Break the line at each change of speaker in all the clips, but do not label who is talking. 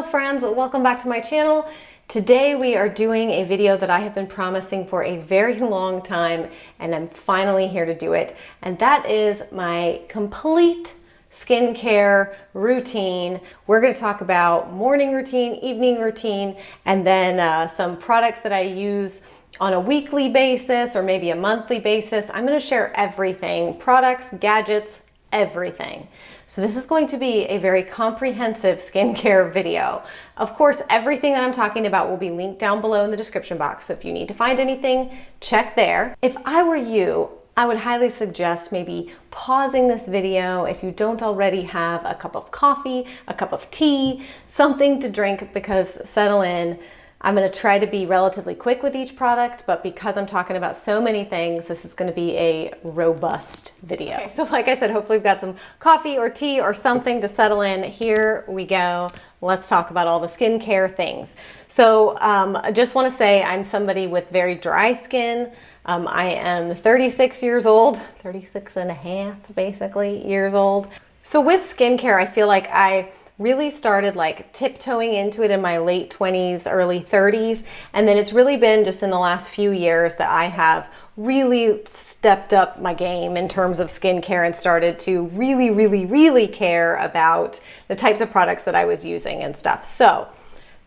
Hello friends, welcome back to my channel. Today we are doing a video that I have been promising for a very long time, and I'm finally here to do it. And that is my complete skincare routine. We're going to talk about morning routine, evening routine, and then some products that I use on a weekly basis or maybe a monthly basis. I'm going to share everything, products, gadgets, everything. So this is going to be a very comprehensive skincare video. Of course, everything that I'm talking about will be linked down below in the description box. So if you need to find anything, check there. If I were you, I would highly suggest maybe pausing this video if you don't already have a cup of coffee, a cup of tea, something to drink, because settle in. I'm going to try to be relatively quick with each product, but because I'm talking about so many things, this is going to be a robust video. Okay, so like I said, hopefully we've got some coffee or tea or something to settle in. Here we go. Let's talk about all the skincare things. So I just want to say I'm somebody with very dry skin. I am 36 years old, 36 and a half basically years old. So with skincare, I feel like I really started like tiptoeing into it in my late 20s, early 30s. And then it's really been just in the last few years that I have really stepped up my game in terms of skincare and started to really care about the types of products that I was using and stuff. So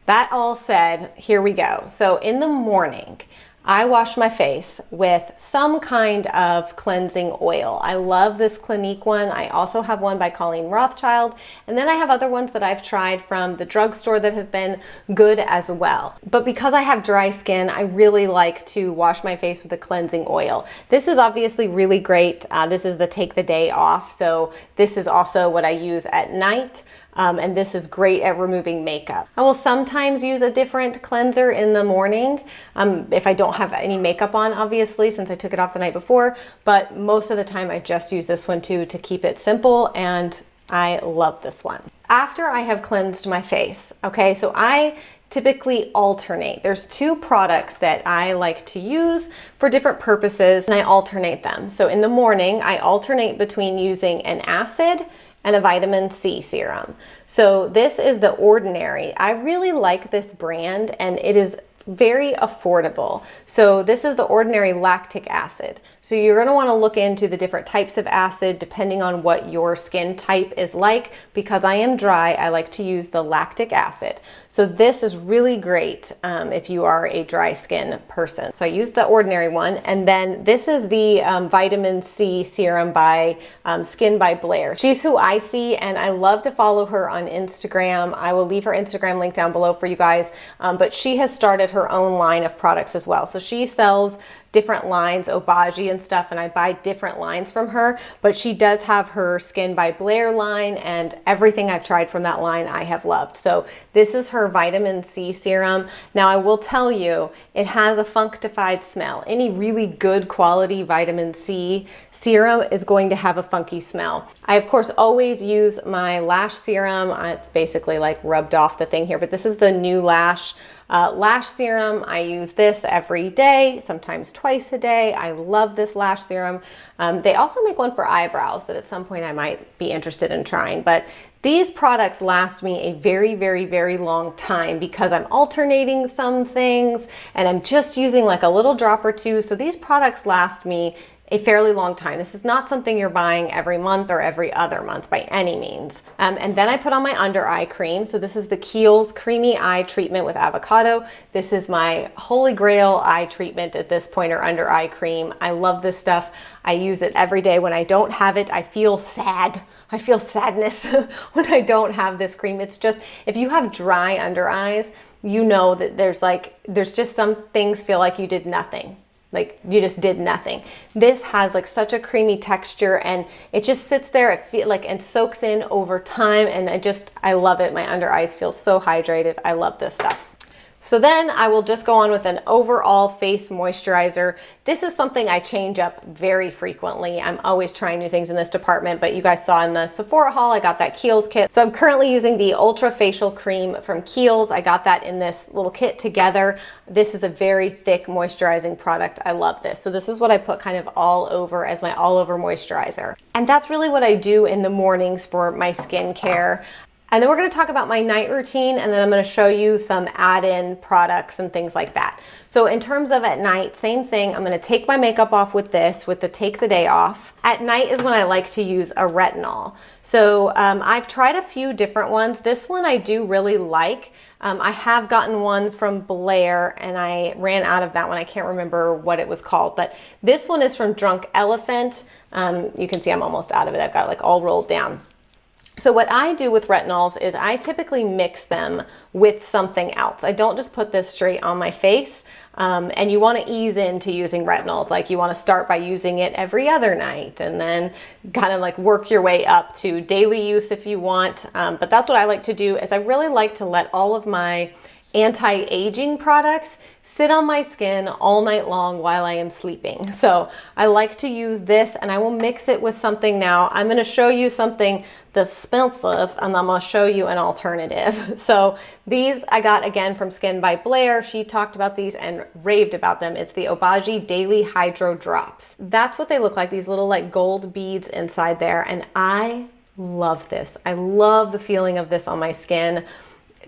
that all said, here we go. So in the morning, I wash my face with some kind of cleansing oil. I love this Clinique one. I also have one by Colleen Rothschild. And then I have other ones that I've tried from the drugstore that have been good as well. But because I have dry skin, I really like to wash my face with a cleansing oil. This is obviously really great. This is the Take the Day Off. So this is also what I use at night. And this is great at removing makeup. I will sometimes use a different cleanser in the morning if I don't have any makeup on, obviously, since I took it off the night before. But most of the time I just use this one too to keep it simple, and I love this one. After I have cleansed my face, okay, so I typically alternate. There's two products that I like to use for different purposes, and I alternate them. So in the morning, I alternate between using an acid and a vitamin C serum. So this is the Ordinary. I really like this brand, and it is very affordable. So this is the Ordinary lactic acid. So you're going to want to look into the different types of acid depending on what your skin type is like. Because I am dry, I like to use the lactic acid. So this is really great if you are a dry skin person. So I use the Ordinary one, and then this is the vitamin C serum by Skin by Blair. She's who I see, and I love to follow her on Instagram. I will leave her Instagram link down below for you guys, but she has started her own line of products as well. So she sells different lines, Obagi and stuff, and I buy different lines from her, but she does have her Skin by Blair line, and everything I've tried from that line I have loved. So this is her vitamin C serum. Now I will tell you, it has a functified smell. Any really good quality vitamin C serum is going to have a funky smell. I of course always use my lash serum. It's basically like rubbed off the thing here, but this is the new lash serum. I use this every day, sometimes twice a day. I love this lash serum. They also make one for eyebrows that at some point I might be interested in trying, but these products last me a very long time because I'm alternating some things and I'm just using like a little drop or two. So these products last me a fairly long time. This is not something you're buying every month or every other month by any means. And then I put on my under eye cream. So this is the Kiehl's Creamy Eye Treatment with Avocado. This is my holy grail eye treatment at this point, or under eye cream. I love this stuff. I use it every day. When I don't have it, I feel sad. I feel sadness when I don't have this cream. It's just, if you have dry under eyes, you know that there's just some things feel like you did nothing. Like you just did nothing. This has like such a creamy texture, and it just sits there, and soaks in over time, and I love it. My under eyes feel so hydrated. I love this stuff. So then I will just go on with an overall face moisturizer. This is something I change up very frequently. I'm always trying new things in this department, but you guys saw in the Sephora haul, I got that Kiehl's kit. So I'm currently using the Ultra Facial Cream from Kiehl's. I got that in this little kit together. This is a very thick moisturizing product. I love this. So this is what I put kind of all over as my all over moisturizer. And that's really what I do in the mornings for my skincare. And then we're going to talk about my night routine, and then I'm going to show you some add-in products and things like that. So in terms of at night, same thing. I'm going to take my makeup off with this, with the Take the Day Off. At night is when I like to use a retinol. So I've tried a few different ones. This one I do really like. I have gotten one from Blair and I ran out of that one. I can't remember what it was called, but this one is from Drunk Elephant. You can see I'm almost out of it. I've got it like all rolled down. So what I do with retinols is I typically mix them with something else. I don't just put this straight on my face. And you want to ease into using retinols. Like you want to start by using it every other night and then kind of like work your way up to daily use if you want. But that's what I like to do, is I really like to let all of my anti-aging products sit on my skin all night long while I am sleeping. So I like to use this, and I will mix it with something now. I'm going to show you something that's expensive, and I'm going to show you an alternative. So these I got again from Skin by Blair. She talked about these and raved about them. It's the Obagi Daily Hydro Drops. That's what they look like, these little like gold beads inside there, and I love this. I love the feeling of this on my skin,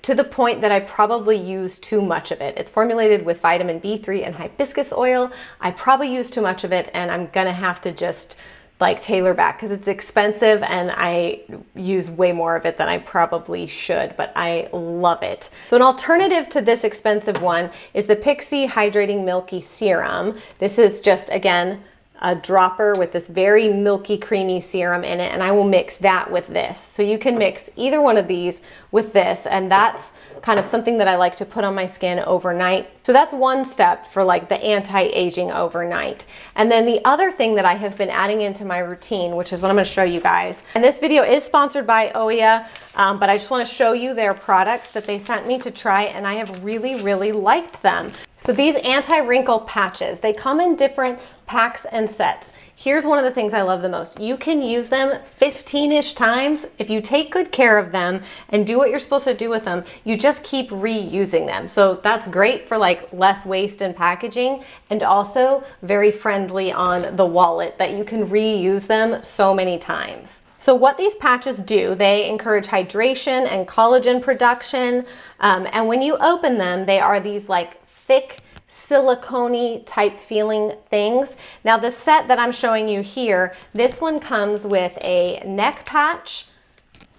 to the point that I probably use too much of it. It's formulated with vitamin B3 and hibiscus oil. I probably use too much of it, and I'm gonna have to just like tailor back because it's expensive and I use way more of it than I probably should, but I love it. So an alternative to this expensive one is the Pixi Hydrating Milky Serum. This is just, again, a dropper with this very milky, creamy serum in it, and I will mix that with this. So you can mix either one of these with this, and that's kind of something that I like to put on my skin overnight. So that's one step for like the anti-aging overnight. And then the other thing that I have been adding into my routine, which is what I'm going to show you guys. And this video is sponsored by Oya, but I just want to show you their products that they sent me to try, and I have really, really liked them. So these anti-wrinkle patches, they come in different packs and sets. Here's one of the things I love the most. You can use them 15-ish times. If you take good care of them and do what you're supposed to do with them, you just keep reusing them. So that's great for like less waste in packaging, and also very friendly on the wallet that you can reuse them so many times. So what these patches do, they encourage hydration and collagen production. And when you open them, they are these like thick, silicone-y type feeling things. Now the set that I'm showing you here, this one comes with a neck patch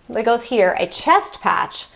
that goes here, a chest patch,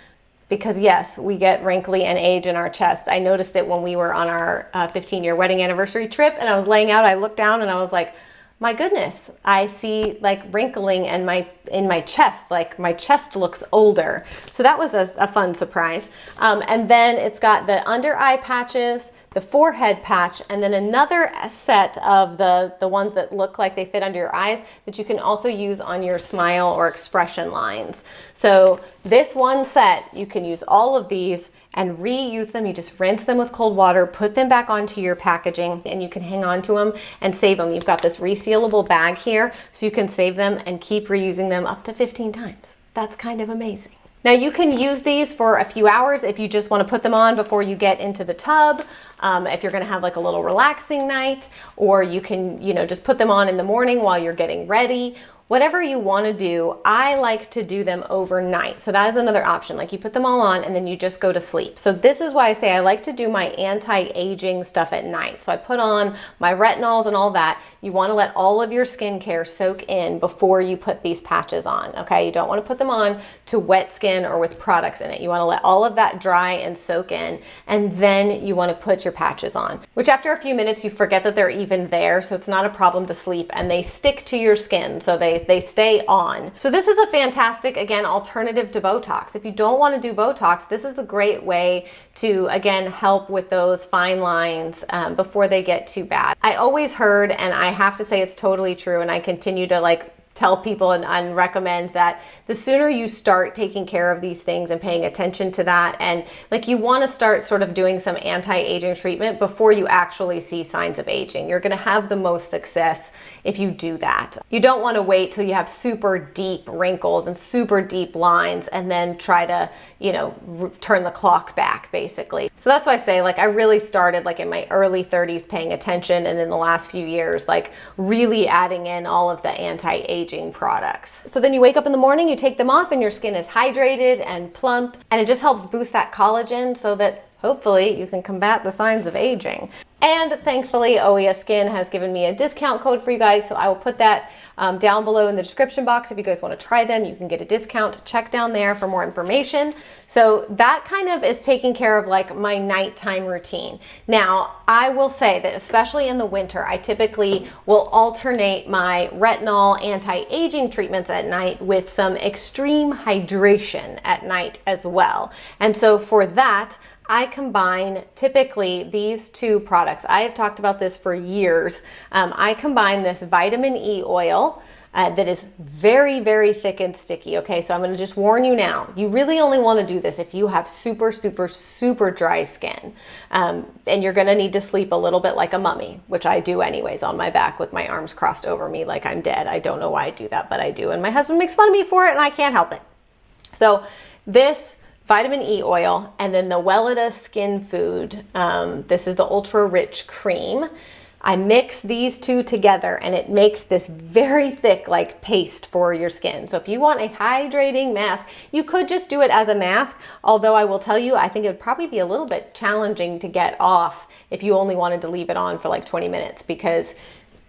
because yes, we get wrinkly and age in our chest. I noticed it when we were on our 15-year wedding anniversary trip, and I was laying out, I looked down and I was like, my goodness, I see like wrinkling in my chest, like my chest looks older. So that was a fun surprise. And then it's got the under eye patches, the forehead patch, and then another set of the ones that look like they fit under your eyes that you can also use on your smile or expression lines. So this one set, you can use all of these and reuse them. You just rinse them with cold water, put them back onto your packaging, and you can hang on to them and save them. You've got this resealable bag here, so you can save them and keep reusing them up to 15 times. That's kind of amazing. Now you can use these for a few hours if you just want to put them on before you get into the tub. If you're going to have like a little relaxing night, or you can, just put them on in the morning while you're getting ready. Whatever you want to do, I like to do them overnight. So that is another option. Like you put them all on and then you just go to sleep. So this is why I say I like to do my anti-aging stuff at night. So I put on my retinols and all that. You want to let all of your skincare soak in before you put these patches on. Okay, you don't want to put them on to wet skin or with products in it. You want to let all of that dry and soak in, and then you want to put your patches on, which after a few minutes you forget that they're even there. So it's not a problem to sleep, and they stick to your skin. So they stay on. So this is a fantastic, again, alternative to Botox. If you don't want to do Botox, this is a great way to, again, help with those fine lines before they get too bad. I always heard, and I have to say it's totally true, and I continue to tell people and recommend that the sooner you start taking care of these things and paying attention to that, and you want to start sort of doing some anti-aging treatment before you actually see signs of aging. You're going to have the most success if you do that. You don't want to wait till you have super deep wrinkles and super deep lines and then try to, turn the clock back basically. So that's why I say I really started in my early 30s paying attention, and in the last few years really adding in all of the anti-aging anti-aging products. So then you wake up in the morning, you take them off, and your skin is hydrated and plump, and it just helps boost that collagen so that hopefully you can combat the signs of aging. And thankfully, OES Skin has given me a discount code for you guys, so I will put that down below in the description box. If you guys want to try them, you can get a discount. Check down there for more information. So that kind of is taking care of like my nighttime routine. Now, I will say that especially in the winter, I typically will alternate my retinol anti-aging treatments at night with some extreme hydration at night as well. And so for that, I combine typically these two products. I have talked about this for years. I combine this vitamin E oil that is very, very thick and sticky. Okay, so I'm gonna just warn you now. You really only wanna do this if you have super, super, super dry skin. And you're gonna need to sleep a little bit like a mummy, which I do anyways on my back with my arms crossed over me like I'm dead. I don't know why I do that, but I do. And my husband makes fun of me for it and I can't help it. So this vitamin E oil, and then the Weleda Skin Food. This is the Ultra Rich Cream. I mix these two together and it makes this very thick like paste for your skin. So if you want a hydrating mask, you could just do it as a mask. Although I will tell you, I think it would probably be a little bit challenging to get off if you only wanted to leave it on for like 20 minutes because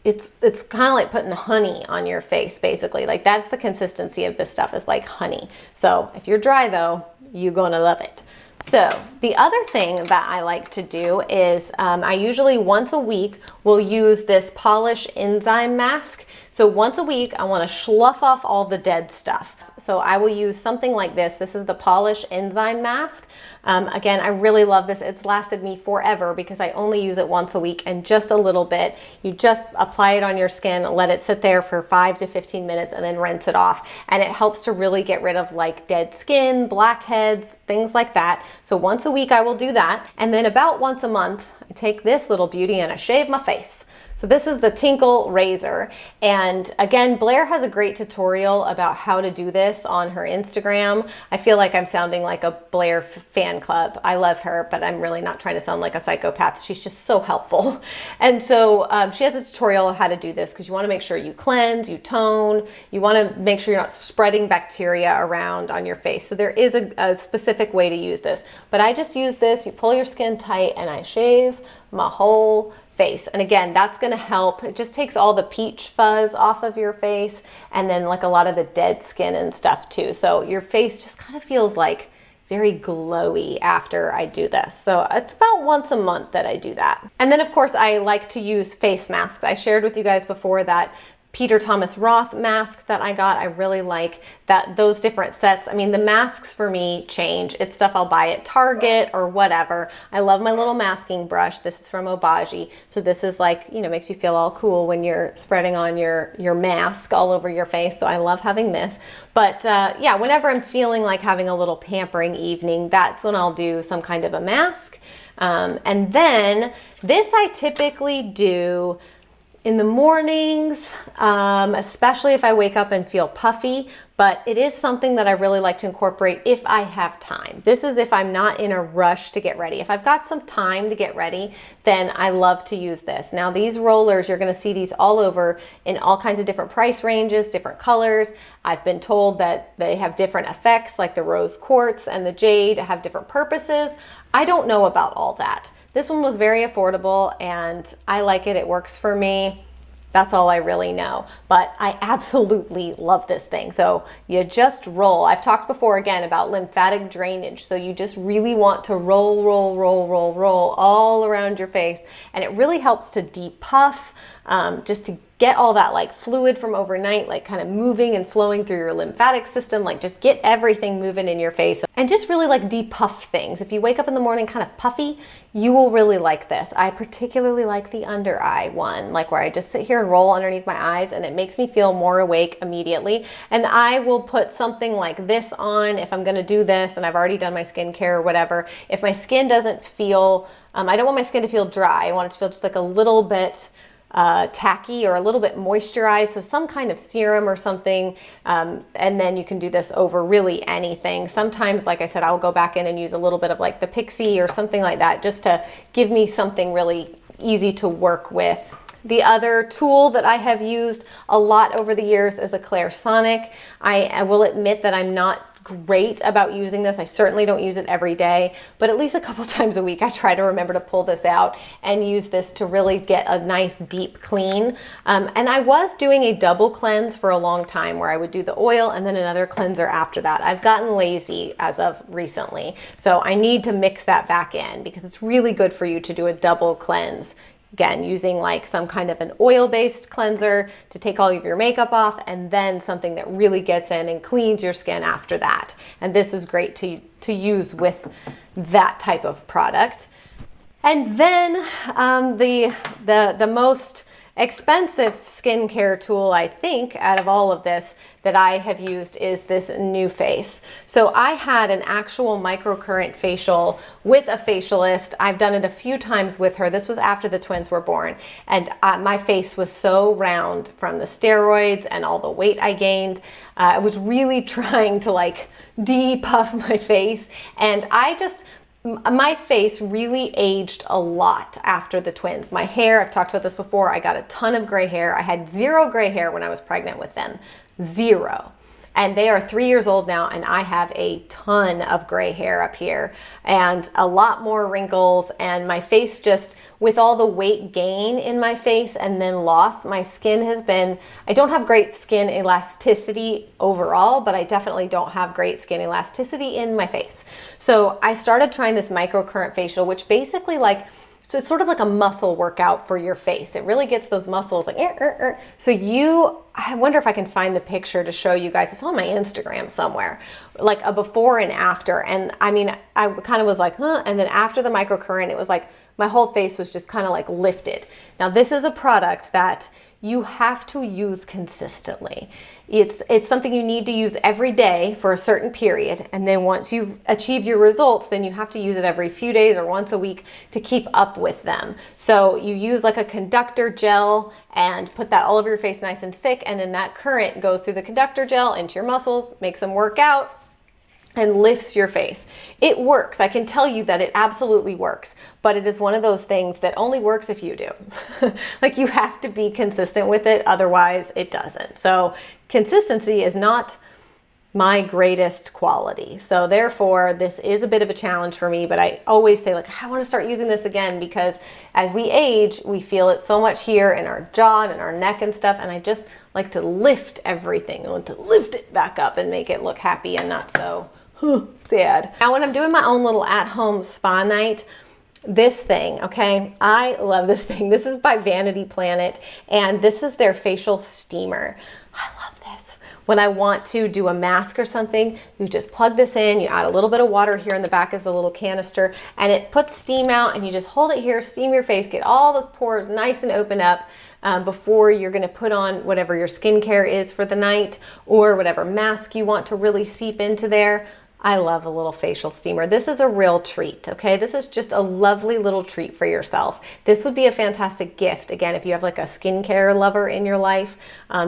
it's kind of like putting honey on your face, basically. Like that's the consistency of this stuff, is like honey. So if you're dry though, you're gonna love it. So the other thing that I like to do is I usually once a week will use this Polish enzyme mask. So once a week, I want to slough off all the dead stuff. So I will use something like this. This is the Polish enzyme mask. Again, I really love this. It's lasted me forever because I only use it once a week and just a little bit. You just apply it on your skin, let it sit there for 5 to 15 minutes and then rinse it off. And it helps to really get rid of like dead skin, blackheads, things like that. So once a week I will do that. And then about once a month, I take this little beauty and I shave my face. So this is the Tinkle razor. And again, Blair has a great tutorial about how to do this on her Instagram. I feel like I'm sounding like a Blair fan club. I love her, but I'm really not trying to sound like a psychopath. She's just so helpful. And so she has a tutorial on how to do this because you want to make sure you cleanse, you tone, you want to make sure you're not spreading bacteria around on your face. So there is a specific way to use this, but I just use this. You pull your skin tight and I shave my whole face. And again, that's going to help. It just takes all the peach fuzz off of your face and then like a lot of the dead skin and stuff too. So your face just kind of feels like very glowy after I do this. So it's about once a month that I do that. And then of course I like to use face masks. I shared with you guys before that Peter Thomas Roth mask that I got. I really like that, those different sets. I mean, the masks for me change. It's stuff I'll buy at Target or whatever. I love my little masking brush. This is from Obagi. So this is like, you know, makes you feel all cool when you're spreading on your mask all over your face. So I love having this. But yeah, whenever I'm feeling like having a little pampering evening, that's when I'll do some kind of a mask. And then this I typically do in the mornings, especially if I wake up and feel puffy, but it is something that I really like to incorporate if I have time. This is if I'm not in a rush to get ready. If I've got some time to get ready, then I love to use this. Now these rollers, you're gonna see these all over in all kinds of different price ranges, different colors. I've been told that they have different effects, like the rose quartz and the jade have different purposes. I don't know about all that. This one was very affordable and I like it. It works for me. That's all I really know, but I absolutely love this thing. So you just roll. I've talked before again about lymphatic drainage. So you just really want to roll, roll, roll, roll, roll all around your face. And it really helps to depuff, just to get all that like fluid from overnight, like kind of moving and flowing through your lymphatic system, like just get everything moving in your face and just really like depuff things. If you wake up in the morning kind of puffy, you will really like this. I particularly like the under eye one, like where I just sit here and roll underneath my eyes and it makes me feel more awake immediately. And I will put something like this on if I'm gonna do this and I've already done my skincare or whatever. If my skin doesn't feel, I don't want my skin to feel dry. I want it to feel just like a little bit tacky or a little bit moisturized, so some kind of serum or something, and then you can do this over really anything. Sometimes, like I said, I'll go back in and use a little bit of like the Pixie or something like that just to give me something really easy to work with. The other tool that I have used a lot over the years is a Clarisonic. I will admit that I'm not great about using this. I certainly don't use it every day, but at least a couple times a week I try to remember to pull this out and use this to really get a nice deep clean. And I was doing a double cleanse for a long time where I would do the oil and then another cleanser after that. I've gotten lazy as of recently, so I need to mix that back in because it's really good for you to do a double cleanse. Again, using like some kind of an oil-based cleanser to take all of your makeup off, and then something that really gets in and cleans your skin after that. And this is great to use with that type of product. And then the most expensive skincare tool, I think, out of all of this that I have used is this NuFace. So I had an actual microcurrent facial with a facialist. I've done it a few times with her. This was after the twins were born. And my face was so round from the steroids and all the weight I gained. I was really trying to like depuff my face. And my face really aged a lot after the twins. My hair, I've talked about this before, I got a ton of gray hair. I had 0 gray hair when I was pregnant with them. 0. And they are 3 years old now, and I have a ton of gray hair up here and a lot more wrinkles, and my face just, with all the weight gain in my face and then loss, my skin has been, I don't have great skin elasticity overall, but I definitely don't have great skin elasticity in my face. So I started trying this microcurrent facial, which basically so it's sort of like a muscle workout for your face. It really gets those muscles like, So I wonder if I can find the picture to show you guys. It's on my Instagram somewhere, like a before and after. And I mean, I kind of was like, huh? And then after the microcurrent, it was like, my whole face was just kind of like lifted. Now, this is a product that you have to use consistently. It's something you need to use every day for a certain period. And then once you've achieved your results, then you have to use it every few days or once a week to keep up with them. So you use like a conductor gel and put that all over your face nice and thick. And then that current goes through the conductor gel into your muscles, makes them work out, and lifts your face. It works. I can tell you that it absolutely works, but it is one of those things that only works if you do. Like, you have to be consistent with it, otherwise it doesn't. So consistency is not my greatest quality. So therefore, this is a bit of a challenge for me, but I always say, like, I want to start using this again because as we age, we feel it so much here in our jaw and in our neck and stuff. And I just like to lift everything. I want to lift it back up and make it look happy and not so sad. Now, when I'm doing my own little at-home spa night, this thing, okay, I love this thing. This is by Vanity Planet, and this is their facial steamer. I love this. When I want to do a mask or something, you just plug this in, you add a little bit of water here in the back is the little canister, and it puts steam out, and you just hold it here, steam your face, get all those pores nice and open up before you're gonna put on whatever your skincare is for the night or whatever mask you want to really seep into there. I love a little facial steamer. This is a real treat, okay? This is just a lovely little treat for yourself. This would be a fantastic gift, again, if you have like a skincare lover in your life.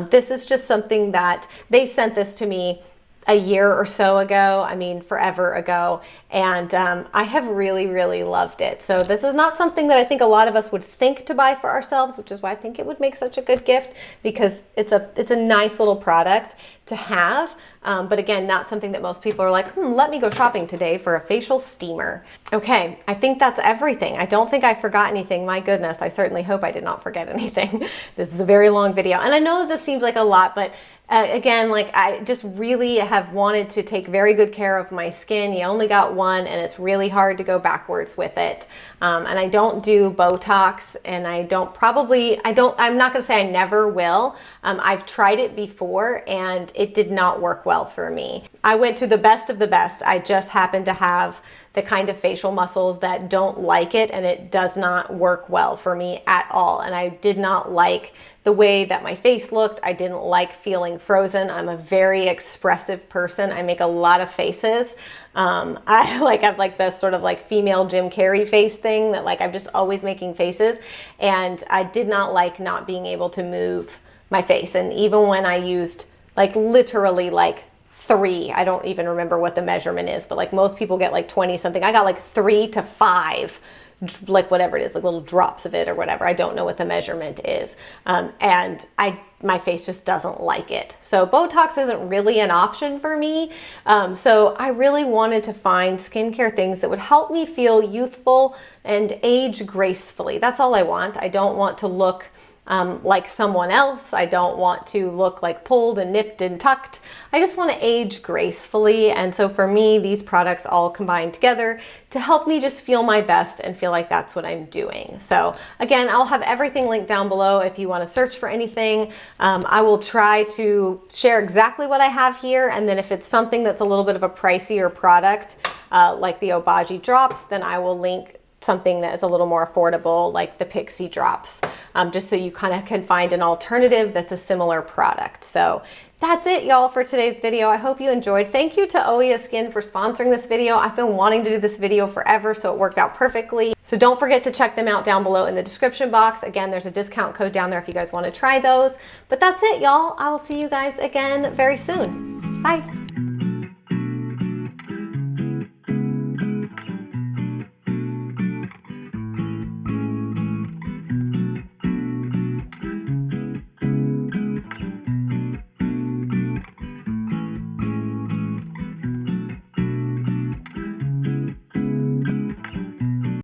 This is just something that they sent this to me a year or so ago, I mean forever ago, and I have really, really loved it. So this is not something that I think a lot of us would think to buy for ourselves, which is why I think it would make such a good gift, because it's a nice little product to have, but again, not something that most people are like, let me go shopping today for a facial steamer. Okay, I think that's everything. I don't think I forgot anything. My goodness, I certainly hope I did not forget anything. This is a very long video, and I know that this seems like a lot, but again, like, I just really have wanted to take very good care of my skin. You only got one, and it's really hard to go backwards with it. And I don't do Botox, and I'm not gonna say I never will. I've tried it before, and it did not work well for me. I went to the best of the best. I just happen to have the kind of facial muscles that don't like it, and it does not work well for me at all. And I did not like the way that my face looked. I didn't like feeling frozen. I'm a very expressive person. I make a lot of faces. I have like this sort of like female Jim Carrey face thing that like I'm just always making faces, and I did not like not being able to move my face. And even when I used like literally like 3, I don't even remember what the measurement is, but like most people get like 20 something. I got like 3 to 5 like whatever it is, like little drops of it or whatever. I don't know what the measurement is. And my face just doesn't like it. So Botox isn't really an option for me. So I really wanted to find skincare things that would help me feel youthful and age gracefully. That's all I want. I don't want to look like someone else. I don't want to look like pulled and nipped and tucked. I just want to age gracefully. And so for me, these products all combine together to help me just feel my best and feel like that's what I'm doing. So again, I'll have everything linked down below if you want to search for anything. I will try to share exactly what I have here. And then if it's something that's a little bit of a pricier product, like the Obagi drops, then I will link something that is a little more affordable, like the Pixie drops, just so you kind of can find an alternative that's a similar product. So that's it, y'all, for today's video. I hope you enjoyed. Thank you to Oia Skin for sponsoring this video. I've been wanting to do this video forever, so it worked out perfectly. So don't forget to check them out down below in the description box. Again, there's a discount code down there if you guys want to try those. But that's it, y'all. I will see you guys again very soon. Bye.